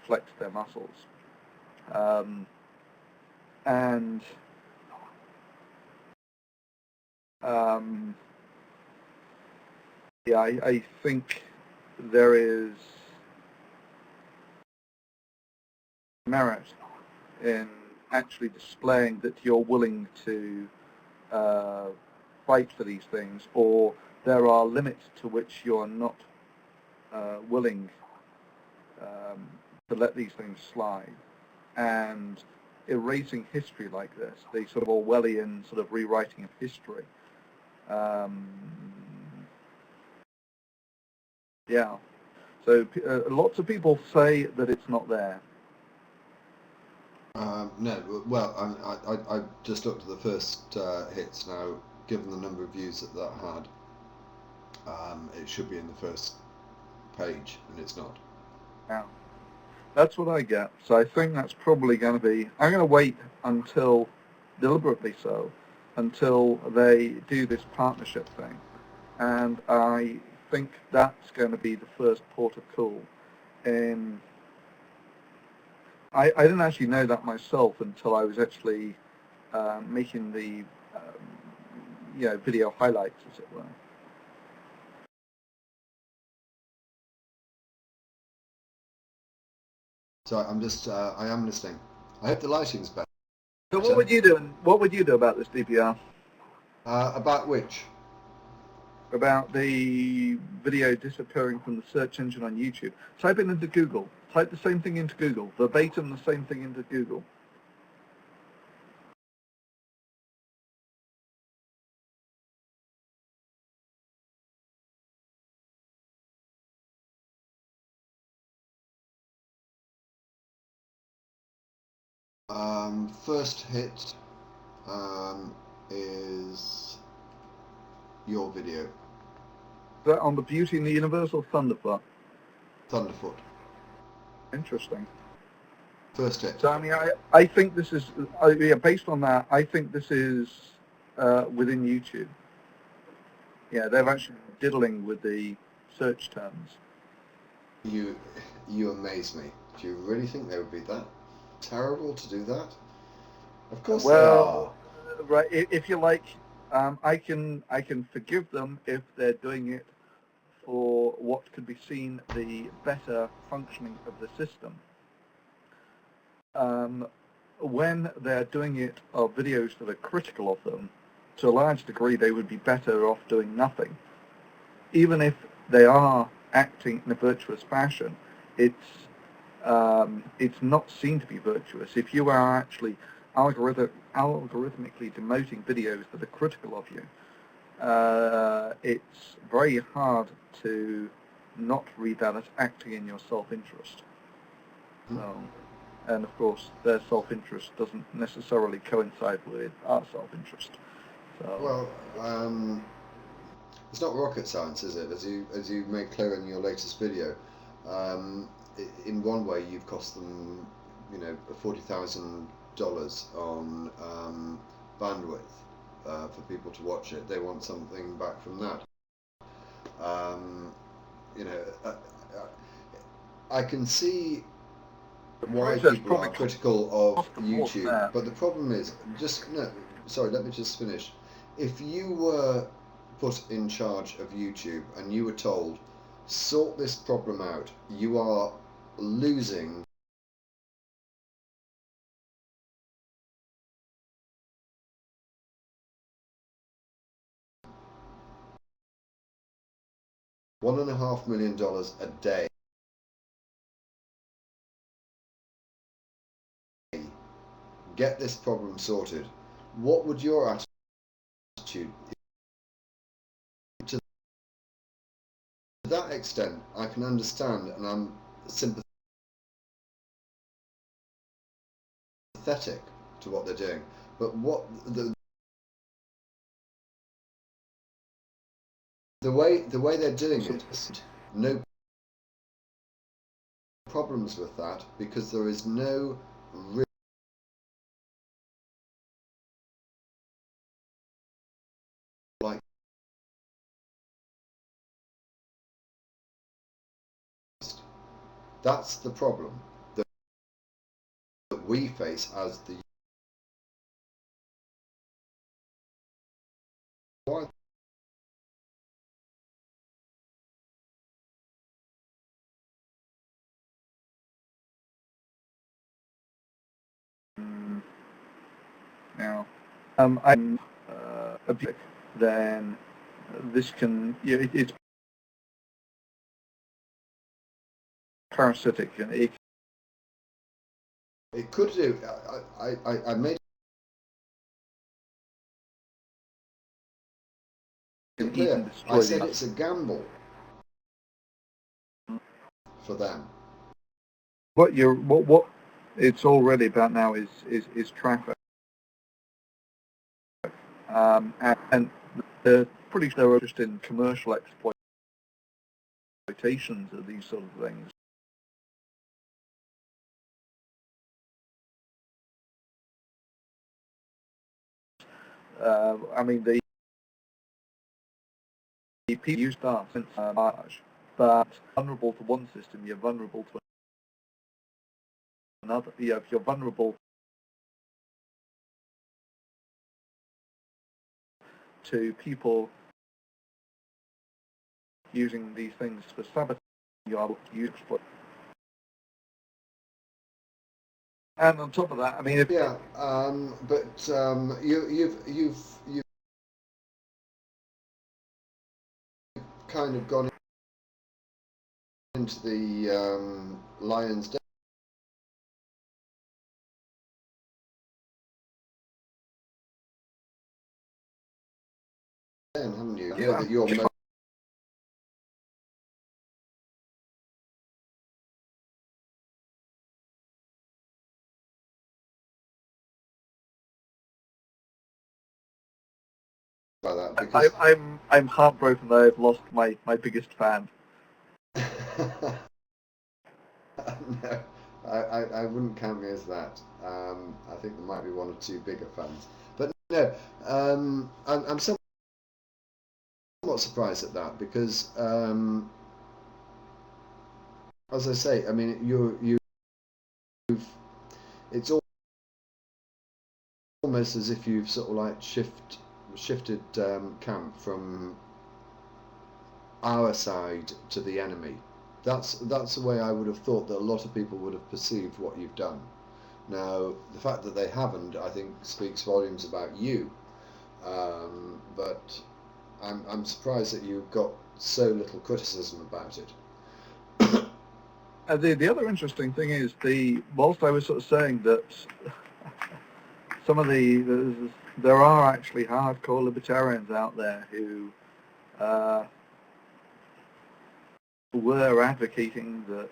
flex their muscles. And yeah, I think there is merit in actually displaying that you're willing to fight for these things, or there are limits to which you're not willing to let these things slide. And erasing history like this, the sort of Orwellian sort of rewriting of history, yeah. So lots of people say that it's not there. No, well, I just looked at the first hits now. Given the number of views that had, it should be in the first page, and it's not. Yeah. That's what I get. So I think that's probably going to be, I'm going to wait until, deliberately so, until they do this partnership thing. And I think that's going to be the first port of call. I didn't actually know that myself until I was actually making the video highlights, as it were. So I am listening. I hope the lighting's better. So what would you do? What would you do about this DPR? About which? About the video disappearing from the search engine on YouTube. Type it into Google. Type the same thing into Google. Verbatim the same thing into Google. First hit is your video. Is that on the Beauty and the Universe or Thunderfoot? Thunderfoot. Interesting. First hit. So I mean, I think this is based on that. I think this is within YouTube. Yeah, they're actually diddling with the search terms. You amaze me. Do you really think they would be that terrible to do that? Of course they are. Right. If you like, I can forgive them if they're doing it for what could be seen the better functioning of the system. When they're doing it of videos that are critical of them, to a large degree they would be better off doing nothing. Even if they are acting in a virtuous fashion, it's not seen to be virtuous. If you are actually algorithmically demoting videos that are critical of you, it's very hard to not read that as acting in your self-interest. So, and of course, their self-interest doesn't necessarily coincide with our self-interest. So, well, it's not rocket science, is it? As you made clear in your latest video, in one way you've cost them, $40,000 on bandwidth for people to watch it. They want something back from that. I can see why people are critical of YouTube, but the problem is let me just finish. If you were put in charge of YouTube and you were told, sort this problem out, you are losing $1.5 million a day. Get this problem sorted. What would your attitude? To that extent, I can understand, and I'm sympathetic to what they're doing. But what the way they're doing it, no problems with that, because there is no real that's the problem. we face as the now, I'm object, then this can, it's parasitic, and it could do. I made can it eat clear. and I destroy said the. it's a gamble for them. What it's already about now is traffic, and they're pretty sure they're interested in commercial exploitations of these sort of things. I mean, the people use that since March, but vulnerable to one system, you're vulnerable to another. If you're vulnerable to people using these things for sabotage, you are exploit. And on top of that, I mean, if you've kind of gone into the lion's den. Haven't you? You know that you're most by that because I'm heartbroken that I've lost my biggest fan. No, I wouldn't count me as that. I think there might be one or two bigger fans, but no, I'm somewhat surprised at that because, as I say, I mean, it's almost as if you've sort of like shifted camp from our side to the enemy. That's the way I would have thought that a lot of people would have perceived what you've done. Now, the fact that they haven't, I think, speaks volumes about you. But I'm surprised that you got so little criticism about it. The other interesting thing is whilst I was sort of saying that some of there are actually hardcore libertarians out there who were advocating that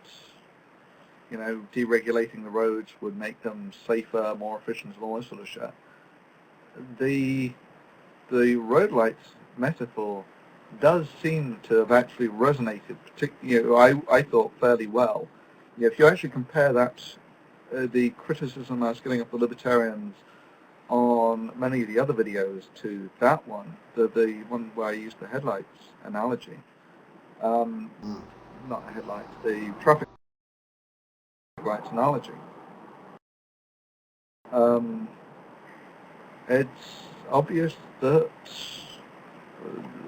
deregulating the roads would make them safer, more efficient, and all this sort of shit. The road lights metaphor does seem to have actually resonated, I thought fairly well. If you actually compare that, the criticism I was getting of the libertarians on many of the other videos to that one, the one where I used the headlights analogy, not the headlights, the traffic lights analogy, it's obvious that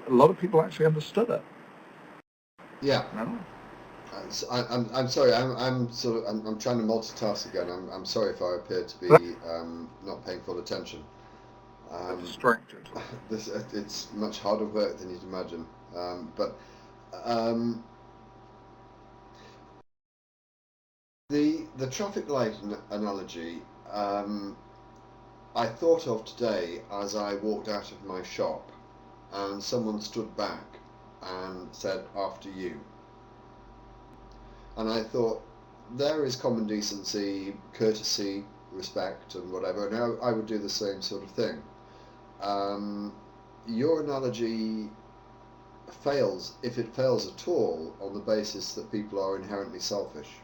a lot of people actually understood it. Yeah. No? I'm sorry. I'm trying to multitask again. I'm sorry if I appear to be not paying full attention. Distracted. It's much harder work than you'd imagine. But the traffic light analogy I thought of today as I walked out of my shop, and someone stood back and said, "After you." And I thought, there is common decency, courtesy, respect, and whatever, and I would do the same sort of thing. Your analogy fails, if it fails at all, on the basis that people are inherently selfish.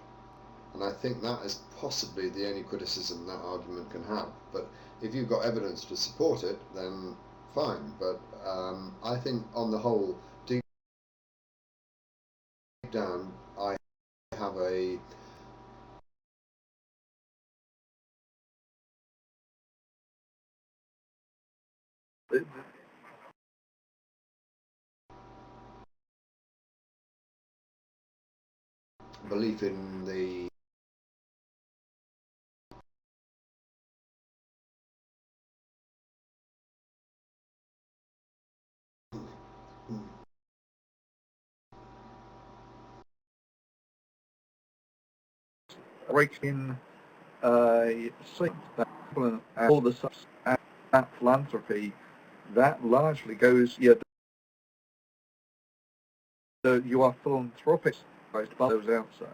And I think that is possibly the only criticism that argument can have. But if you've got evidence to support it, then fine. But I think on the whole, deep down, I have a belief in the breaking see that all the stuff at philanthropy that largely goes you are philanthropic by those outside.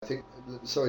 I think sorry